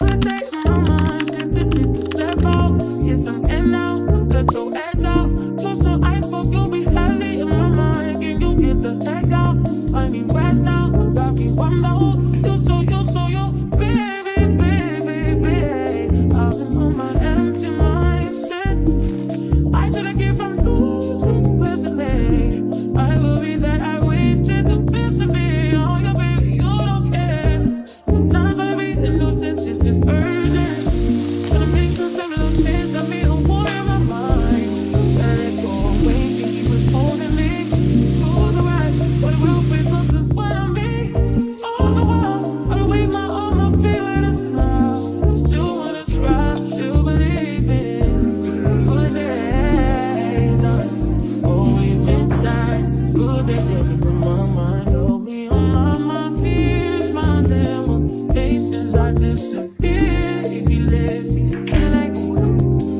I take my mind, set to take a step out. Yes, I'm in now, let your edge out. Plus some iceberg, you'll be heavy in my mind. Can you get the heck out? I need rest now, got me one out. You baby, baby, baby. I've been on my empty mindset. I should've kept from losing yesterday. I worry that I wasted the best of it. Oh, yeah, baby, you don't care. Sometimes I be a nuisance, it's just urgent. Gonna make some similar things that made a war in my mind. Let it go away, think he was holding me. Through the right, but it will be something for me. All the while, I wait my arm, I'm feeling a smile. Still wanna try, still believe in good days. Always inside, good days in my mind. Hold me on my fears, my limitations are disappear if you let me.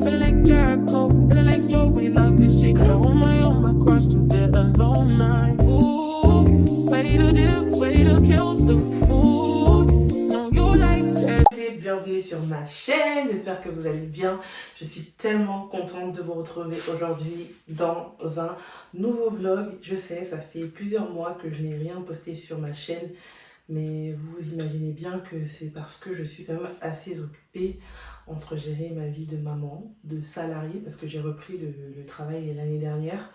Feeling like Jericho, feeling like Joe when he loves this shit. Got on my cross to get alone night. Ooh, ready to dip, ready to kill the mood. No, you like that. Bienvenue sur ma chaîne, j'espère que vous allez bien. Je suis tellement contente de vous retrouver aujourd'hui dans un nouveau vlog. Je sais, ça fait plusieurs mois que je n'ai rien posté sur ma chaîne, mais vous imaginez bien que c'est parce que je suis quand même assez occupée entre gérer ma vie de maman, de salariée, parce que j'ai repris le travail l'année dernière.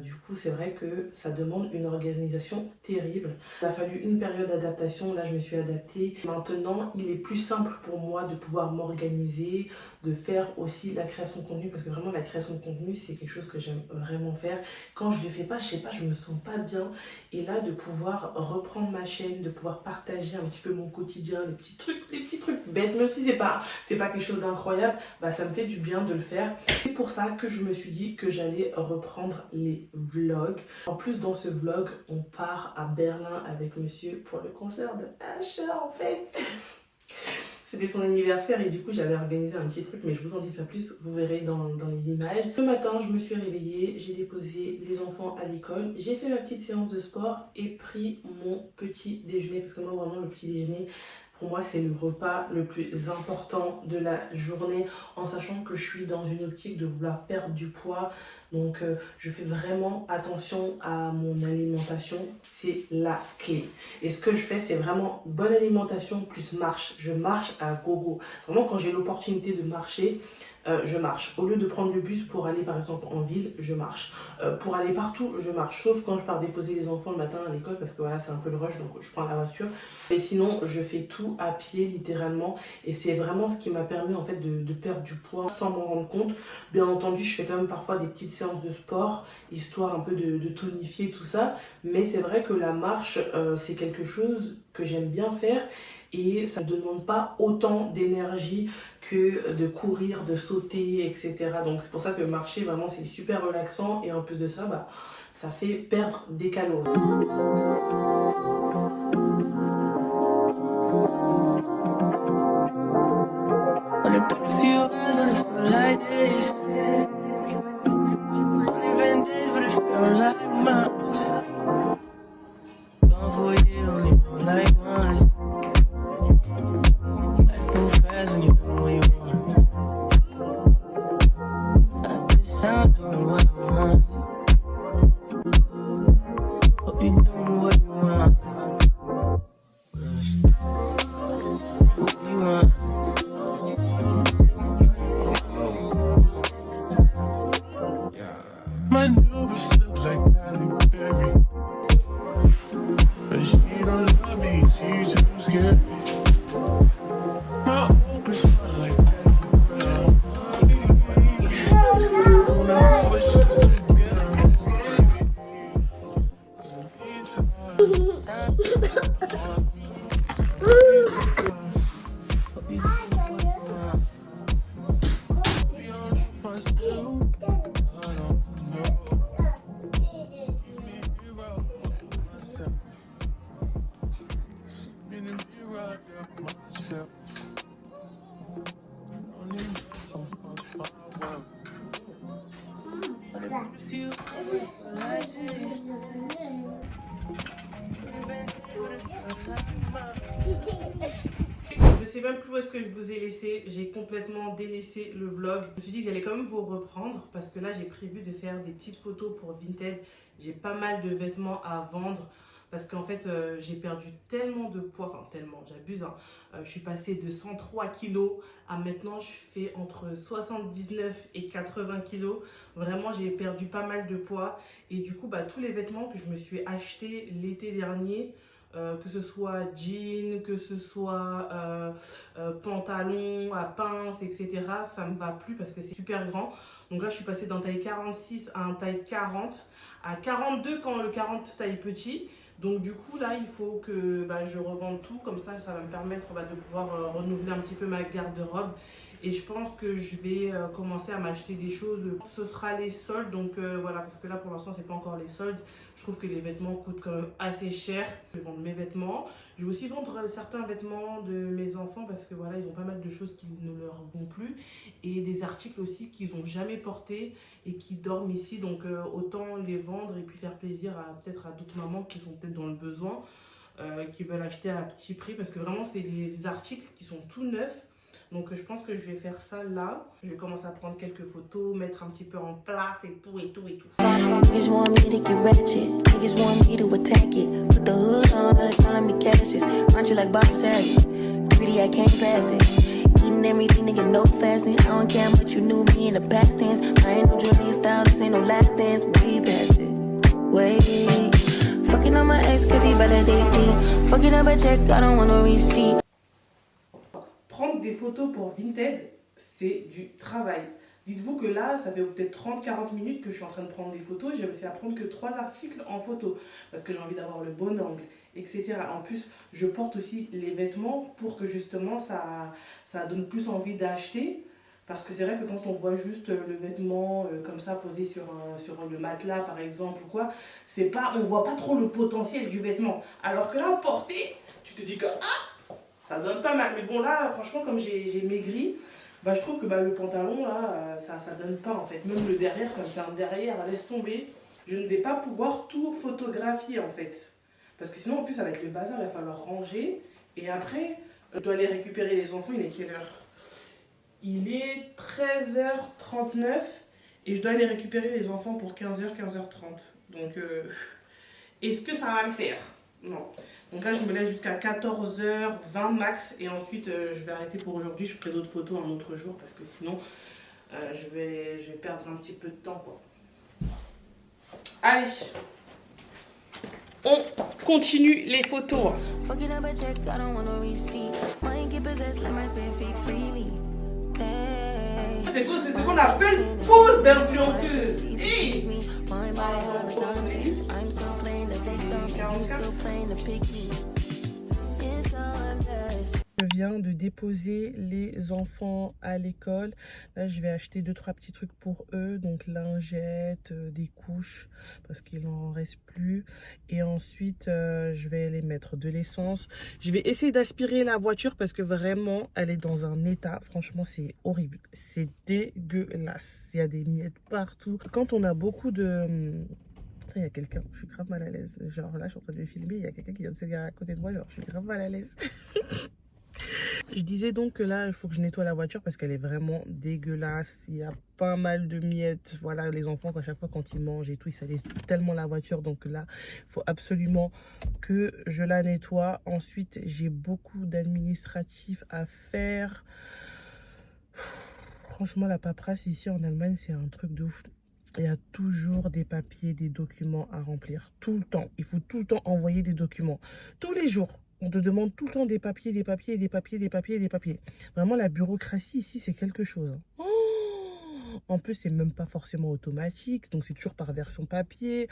Du coup, c'est vrai que ça demande une organisation terrible. Il a fallu une période d'adaptation, là je me suis adaptée. Maintenant, il est plus simple pour moi de pouvoir m'organiser, de faire aussi la création de contenu, parce que vraiment la création de contenu, c'est quelque chose que j'aime vraiment faire. Quand je ne le fais pas, je sais pas, je me sens pas bien. Et là, de pouvoir reprendre ma chaîne, de pouvoir partager un petit peu mon quotidien, les petits trucs bêtes, même si c'est pas quelque chose d'incroyable, bah ça me fait du bien de le faire. C'est pour ça que je me suis dit que j'allais reprendre les vlogs. En plus, dans ce vlog, on part à Berlin avec monsieur pour le concert de Usher en fait. C'était son anniversaire et du coup j'avais organisé un petit truc, mais je vous en dis pas plus, vous verrez dans les images. Ce matin, je me suis réveillée, j'ai déposé les enfants à l'école, j'ai fait ma petite séance de sport et pris mon petit déjeuner, parce que moi vraiment le petit déjeuner, pour moi, c'est le repas le plus important de la journée, en sachant que je suis dans une optique de vouloir perdre du poids. Donc, je fais vraiment attention à mon alimentation. C'est la clé. Et ce que je fais, c'est vraiment bonne alimentation plus marche. Je marche à gogo. Vraiment, quand j'ai l'opportunité de marcher, je marche. Au lieu de prendre le bus pour aller par exemple en ville, je marche. Pour aller partout, je marche. Sauf quand je pars déposer les enfants le matin à l'école, parce que voilà, c'est un peu le rush, donc je prends la voiture. Mais sinon, je fais tout à pied littéralement. Et c'est vraiment ce qui m'a permis en fait de perdre du poids sans m'en rendre compte. Bien entendu, je fais quand même parfois des petites séances de sport, histoire un peu de tonifier tout ça. Mais c'est vrai que la marche, c'est quelque chose que j'aime bien faire. Et ça ne demande pas autant d'énergie que de courir, de sauter, etc. Donc c'est pour ça que marcher, vraiment, c'est super relaxant. Et en plus de ça, bah, ça fait perdre des calories. My new bitch look like Halle Berry, but she don't love me, she's too scary. My old bitch fun like that. sais même plus où est-ce que je vous ai laissé. J'ai complètement délaissé le vlog. Je me suis dit que j'allais quand même vous reprendre parce que là, j'ai prévu de faire des petites photos pour Vinted. J'ai pas mal de vêtements à vendre parce qu'en fait, j'ai perdu tellement de poids. Enfin, tellement, j'abuse. Hein. Je suis passée de 103 kilos à maintenant, je fais entre 79 et 80 kilos. Vraiment, j'ai perdu pas mal de poids. Et du coup, tous les vêtements que je me suis achetés l'été dernier, que ce soit jean, que ce soit pantalon à pince, etc. Ça me va plus parce que c'est super grand. Donc là, je suis passée d'un taille 46 à un taille 40, à 42 quand le 40 taille petit. Donc du coup, là, il faut que je revende tout. Comme ça va me permettre de pouvoir renouveler un petit peu ma garde-robe. Et je pense que je vais commencer à m'acheter des choses. Ce sera les soldes. Donc voilà, parce que là, pour l'instant, c'est pas encore les soldes. Je trouve que les vêtements coûtent quand même assez cher. Je vais vendre mes vêtements. Je vais aussi vendre certains vêtements de mes enfants parce que voilà, ils ont pas mal de choses qui ne leur vont plus. Et des articles aussi qu'ils n'ont jamais portés et qui dorment ici. Donc autant les vendre et puis faire plaisir peut-être à d'autres mamans qui sont peut-être dans le besoin, qui veulent acheter à petit prix. Parce que vraiment, c'est des articles qui sont tout neufs. Donc je pense que je vais faire ça là. Je vais commencer à prendre quelques photos, mettre un petit peu en place et tout et tout et tout. Niggas want me to get ratchet. Niggas want me to attack it. Put the hood on, they're calling me Cassius. Aren't you like Bob Saget? Greedy, I can't pass it. Eating everything, nigga, no fasting. I don't care what you knew me in the past tense. I ain't no Julia Styles, this ain't no last dance. Way past it. Way. Fucking on my ex cause he validate me. Fucking up a check, I don't want no receipt. Prendre des photos pour Vinted, c'est du travail. Dites-vous que là, ça fait peut-être 30-40 minutes que je suis en train de prendre des photos. J'ai réussi à prendre que 3 articles en photo parce que j'ai envie d'avoir le bon angle, etc. En plus, je porte aussi les vêtements pour que justement ça donne plus envie d'acheter. Parce que c'est vrai que quand on voit juste le vêtement comme ça posé sur le matelas par exemple ou quoi, on voit pas trop le potentiel du vêtement. Alors que là, porté, tu te dis que ça donne pas mal. Mais bon là, franchement, comme j'ai maigri, je trouve que le pantalon là, ça donne pas en fait. Même le derrière, ça me fait un derrière, laisse tomber. Je ne vais pas pouvoir tout photographier en fait. Parce que sinon en plus ça va être le bazar, il va falloir ranger. Et après, je dois aller récupérer les enfants, il est quelle heure ? Il est 13h39 et je dois aller récupérer les enfants pour 15h, 15h30. Donc, est-ce que ça va le faire ? Non. Donc là, je me laisse jusqu'à 14h20 max et ensuite, je vais arrêter pour aujourd'hui. Je ferai d'autres photos un autre jour parce que sinon, je vais perdre un petit peu de temps, quoi. Allez, on continue les photos. Fucking up a check, I don't want no receipt. Mind get possessed, let my space speak freely. C'est quoi, c'est ce qu'on appelle pause d'influenceuse. Hey. Je viens de déposer les enfants à l'école. Là, je vais acheter 2-3 petits trucs pour eux. Donc, lingettes, des couches, parce qu'il n'en reste plus. Et ensuite, je vais les mettre de l'essence. Je vais essayer d'aspirer la voiture parce que vraiment, elle est dans un état. Franchement, c'est horrible. C'est dégueulasse. Il y a des miettes partout. Quand on a beaucoup de... Il y a quelqu'un, je suis grave mal à l'aise. Genre là, je suis en train de me filmer. Il y a quelqu'un qui vient de se garer à côté de moi. Genre, je suis grave mal à l'aise. Je disais donc que là, il faut que je nettoie la voiture parce qu'elle est vraiment dégueulasse. Il y a pas mal de miettes. Voilà, les enfants, à chaque fois quand ils mangent et tout, ils salissent tellement la voiture. Donc là, il faut absolument que je la nettoie. Ensuite, j'ai beaucoup d'administratifs à faire. Franchement, la paperasse ici en Allemagne, c'est un truc de ouf. Il y a toujours des papiers, des documents à remplir. Tout le temps. Il faut tout le temps envoyer des documents. Tous les jours. On te demande tout le temps des papiers, des papiers, des papiers, des papiers, des papiers. Vraiment, la bureaucratie ici, c'est quelque chose. Oh, en plus, c'est même pas forcément automatique. Donc, c'est toujours par version papier.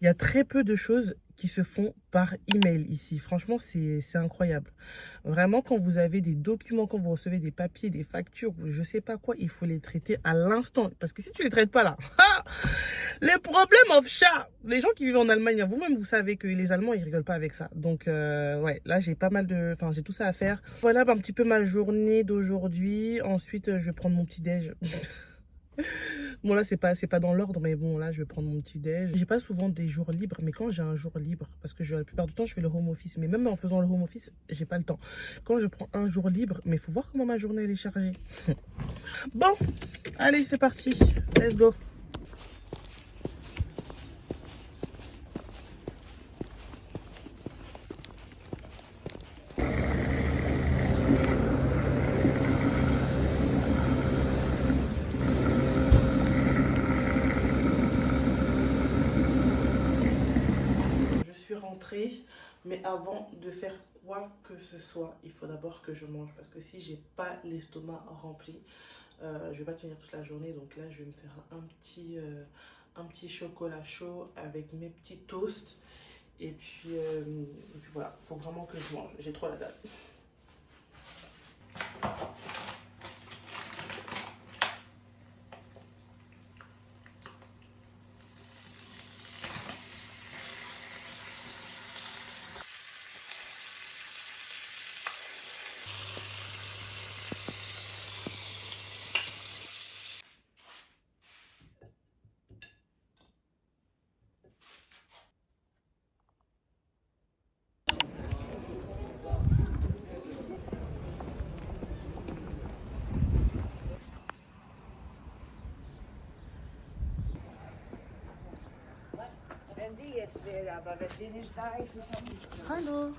Il y a très peu de choses qui se font par email ici. Franchement, c'est incroyable. Vraiment, quand vous avez des documents, quand vous recevez des papiers, des factures, je sais pas quoi, il faut les traiter à l'instant. Parce que si tu les traites pas là, les problèmes of chat. Les gens qui vivent en Allemagne, vous-même, vous savez que les Allemands, ils rigolent pas avec ça. Donc, ouais, là, j'ai pas mal de... Enfin, j'ai tout ça à faire. Voilà un petit peu ma journée d'aujourd'hui. Ensuite, je vais prendre mon petit-déj. Bon là c'est pas dans l'ordre, mais bon là je vais prendre mon petit déj. J'ai pas souvent des jours libres, mais quand j'ai un jour libre, parce que la plupart du temps je fais le home office, mais même en faisant le home office j'ai pas le temps. Quand je prends un jour libre, mais faut voir comment ma journée elle est chargée. Bon, allez c'est parti, let's go. Mais avant de faire quoi que ce soit, il faut d'abord que je mange, parce que si j'ai pas l'estomac rempli, je vais pas tenir toute la journée. Donc là je vais me faire un petit chocolat chaud avec mes petits toasts et puis voilà, il faut vraiment que je mange, j'ai trop la dalle. Wenn die jetzt wäre, aber wenn die nicht da ist, ist er nicht da. Hallo.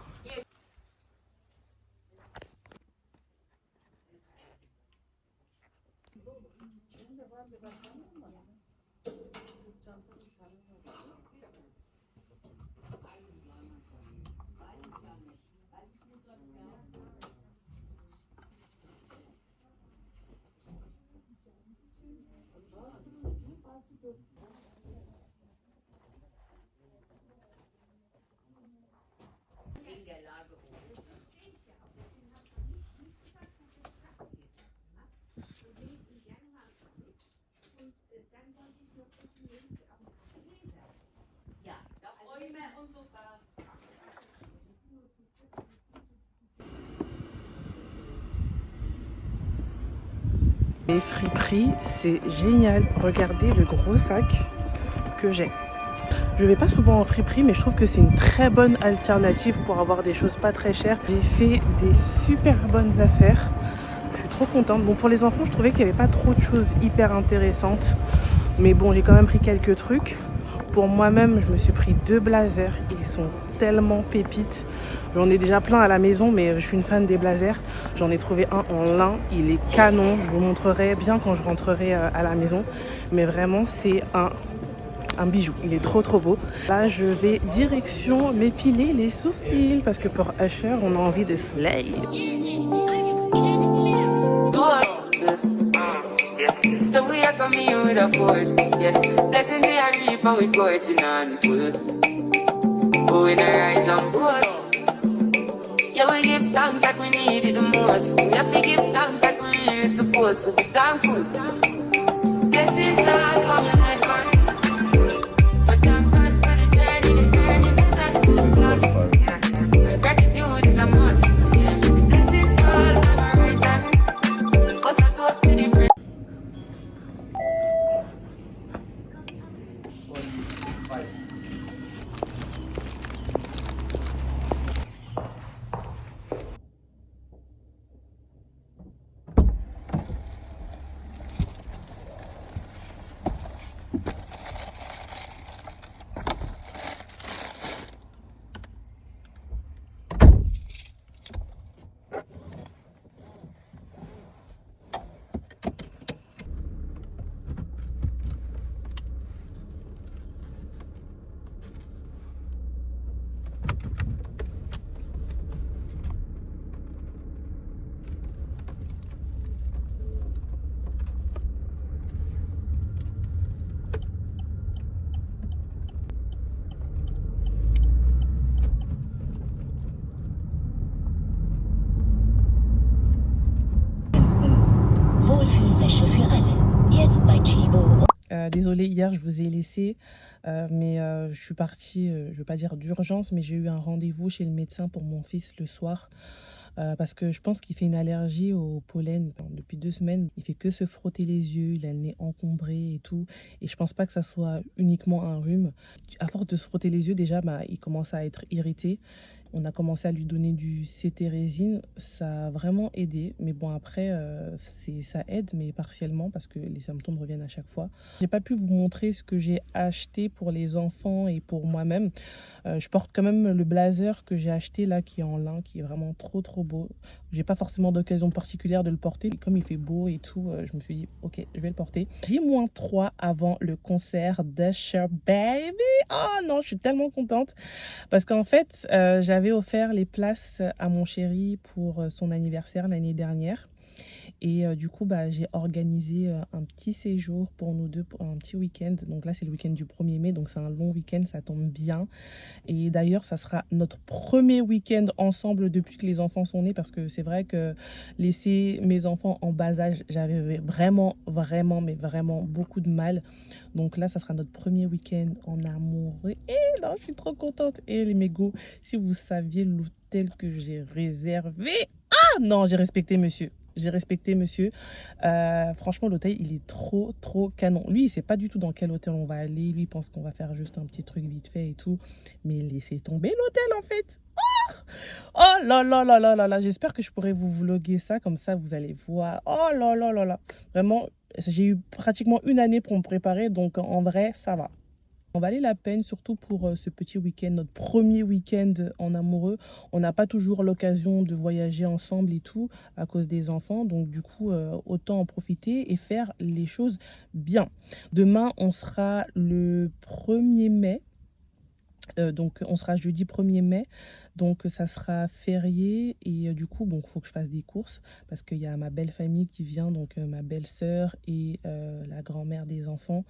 Les friperies, c'est génial. Regardez le gros sac que j'ai. Je vais pas souvent en friperie, mais je trouve que c'est une très bonne alternative pour avoir des choses pas très chères. J'ai fait des super bonnes affaires. Je suis trop contente. Bon, pour les enfants, je trouvais qu'il n'y avait pas trop de choses hyper intéressantes. Mais bon, j'ai quand même pris quelques trucs. Pour moi-même, je me suis pris 2 blazers. Ils sont tellement pépites. J'en ai déjà plein à la maison, mais je suis une fan des blazers. J'en ai trouvé un en lin. Il est canon. Je vous montrerai bien quand je rentrerai à la maison. Mais vraiment, c'est un bijou. Il est trop beau. Là, je vais direction m'épiler les sourcils. Parce que pour Usher, on a envie de slay. So we are coming in with a force, yeah. Blessing the reap and we coursing on full. But we not rise and boast. Yeah, we give thanks like we need it the most. We have to give thanks like we really supposed to be thankful. Blessings all coming like man. But thank God for the journey that's good plus. Yeah, gratitude is a must. Yeah, blessings fall from our right hand. What's a toast to the friend? Wohlfühlwäsche für alle. Jetzt bei Chibo. Désolée, hier je vous ai laissé, mais je suis partie, je vais pas dire d'urgence, mais j'ai eu un rendez-vous chez le médecin pour mon fils le soir. parce que je pense qu'il fait une allergie au pollen. Depuis 2 semaines, il fait que se frotter les yeux, il a le nez encombré et tout. Et je pense pas que ça soit uniquement un rhume. À force de se frotter les yeux, déjà, il commence à être irrité. On a commencé à lui donner du cétérésine, ça a vraiment aidé. Mais bon, après, ça aide, mais partiellement, parce que les symptômes reviennent à chaque fois. J'ai pas pu vous montrer ce que j'ai acheté pour les enfants et pour moi-même. Je porte quand même le blazer que j'ai acheté là, qui est en lin, qui est vraiment trop trop beau. J'ai pas forcément d'occasion particulière de le porter, mais comme il fait beau et tout, je me suis dit, ok, je vais le porter. J-3 avant le concert d'Usher Baby. Oh non, je suis tellement contente. Parce qu'en fait, j'avais offert les places à mon chéri pour son anniversaire l'année dernière. Et du coup, j'ai organisé un petit séjour pour nous deux, pour un petit week-end. Donc là, c'est le week-end du 1er mai, donc c'est un long week-end, ça tombe bien. Et d'ailleurs, ça sera notre premier week-end ensemble depuis que les enfants sont nés, parce que c'est vrai que laisser mes enfants en bas âge, j'avais vraiment beaucoup de mal. Donc là, ça sera notre premier week-end en amoureux. Et non, je suis trop contente. Et les mégots, si vous saviez l'hôtel que j'ai réservé. Ah non, j'ai respecté monsieur. Franchement, l'hôtel, il est trop canon. Lui, il sait pas du tout dans quel hôtel on va aller. Lui, il pense qu'on va faire juste un petit truc vite fait et tout. Mais laissez tomber l'hôtel, en fait. Oh là là là là là là. J'espère que je pourrai vous vlogger ça. Comme ça, vous allez voir. Oh là là là là. Vraiment, j'ai eu pratiquement une année pour me préparer. Donc, en vrai, ça va. On valait la peine, surtout pour ce petit week-end, notre premier week-end en amoureux. On n'a pas toujours l'occasion de voyager ensemble et tout à cause des enfants. Donc du coup, autant en profiter et faire les choses bien. Demain, on sera le 1er mai. Donc on sera jeudi 1er mai. Donc ça sera férié et du coup, bon, il faut que je fasse des courses parce qu'il y a ma belle famille qui vient, donc ma belle-sœur et la grand-mère des enfants.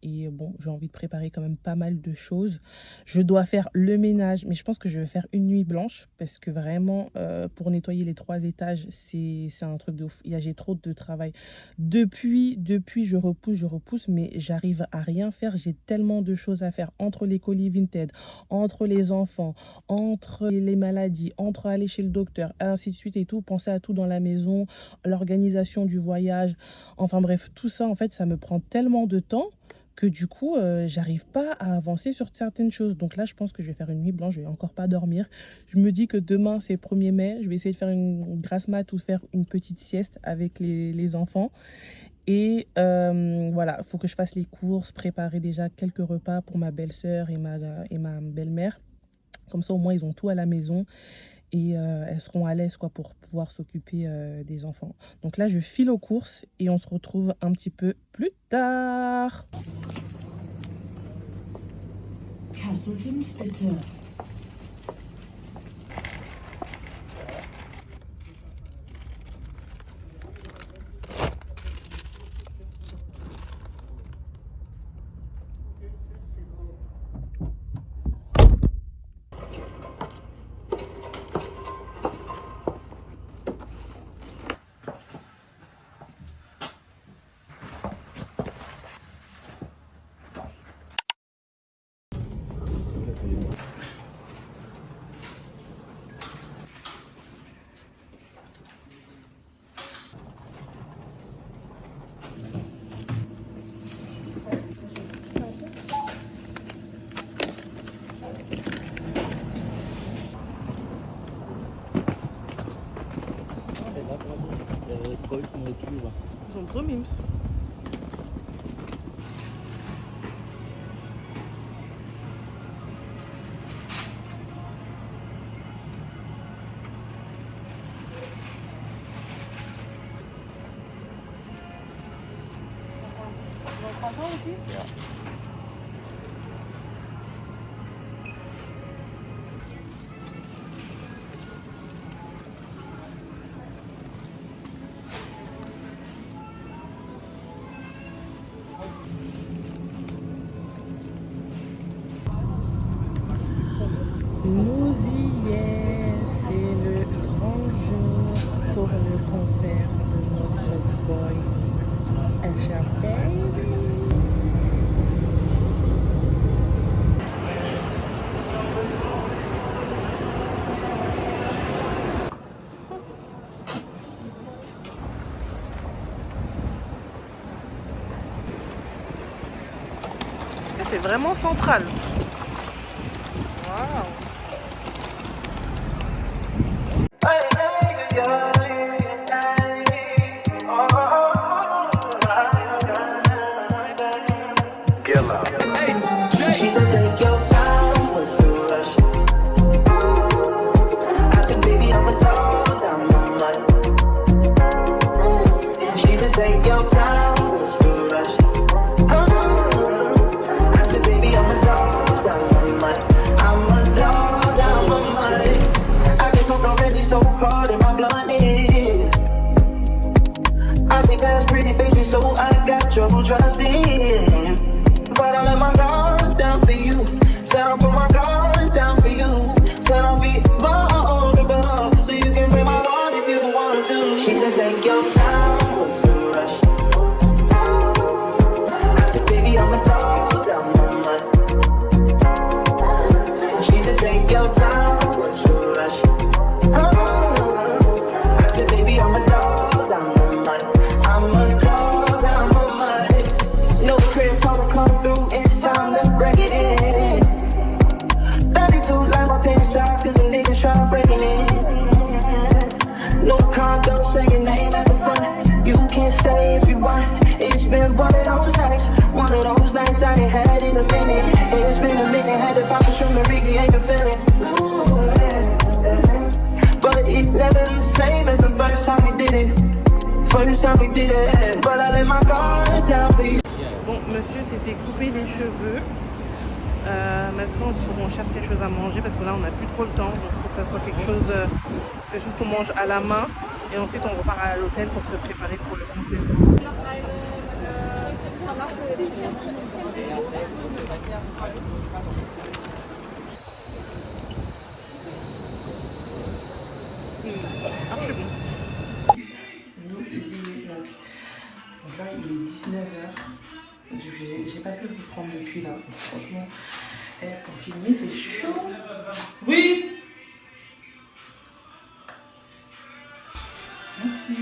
Et bon, j'ai envie de préparer quand même pas mal de choses. Je dois faire le ménage, mais je pense que je vais faire une nuit blanche parce que vraiment, pour nettoyer les 3 étages, c'est un truc de ouf. J'ai trop de travail. Depuis, je repousse, mais j'arrive à rien faire. J'ai tellement de choses à faire entre les colis Vinted, entre les enfants, entre les maladies, entre aller chez le docteur, ainsi de suite et tout, penser à tout dans la maison, l'organisation du voyage, enfin bref, tout ça en fait, ça me prend tellement de temps que du coup, j'arrive pas à avancer sur certaines choses. Donc là, je pense que je vais faire une nuit blanche, je vais encore pas dormir. Je me dis que demain, c'est le 1er mai, je vais essayer de faire une grasse mat ou faire une petite sieste avec les enfants. Et voilà, il faut que je fasse les courses, préparer déjà quelques repas pour ma belle-sœur et ma belle-mère. Comme ça, au moins, ils ont tout à la maison et elles seront à l'aise pour pouvoir s'occuper des enfants. Donc là, je file aux courses et on se retrouve un petit peu plus tard. Kasse 5 bitte. Ils sont trop mimes. On prend ça aussi? Nous y est, c'est le grand jour pour le concert de notre boy Usher Baby. c'est vraiment central. Waouh. She said, take your time, what's the rush? I said, baby, I'm a dog, I'm a mutt. She said, take your time, what's the rush? I said, baby, I'm a dog, I'm a mutt. I'm a dog, I'm a mutt. I get smoked already so hard in my blunt is. I see past pretty faces, so I got trouble trusting. But I let my guard down for you. Said I'll put my guard down for you. Said I'll be vulnerable, so you can break my heart if you want to. She said, take your time, what's the rush? I said, baby, I'm a dog, I'm a mutt. She said, take your time, what's the rush? I said, baby, I'm a dog, I'm a mutt. I'm a dog, I'm a mutt. No crib, told her come through, it's time to break it in. 32 like my pants size, cause the niggas try breaking it. No condo, say your name at the front. You can stay if you want. It's been one of those nights I ain't had in a minute. It's been a minute, had to pop the shroom and Ricky ain't the feeling. But it's never the same as the first time we did it. First time we did it, but I let my guard down for you. Bon, monsieur s'est fait couper les cheveux. Maintenant, il faut qu'on cherche quelque chose à manger parce que là, on n'a plus trop le temps. Donc, il faut que ça soit quelque chose qu'on mange à la main. Et ensuite, on repart à l'hôtel pour se préparer pour le concert. Archi bon. Nous, ici, donc là, il est 19h. J'ai pas pu vous prendre depuis là. Franchement, pour filmer, c'est chaud. Oui. Merci.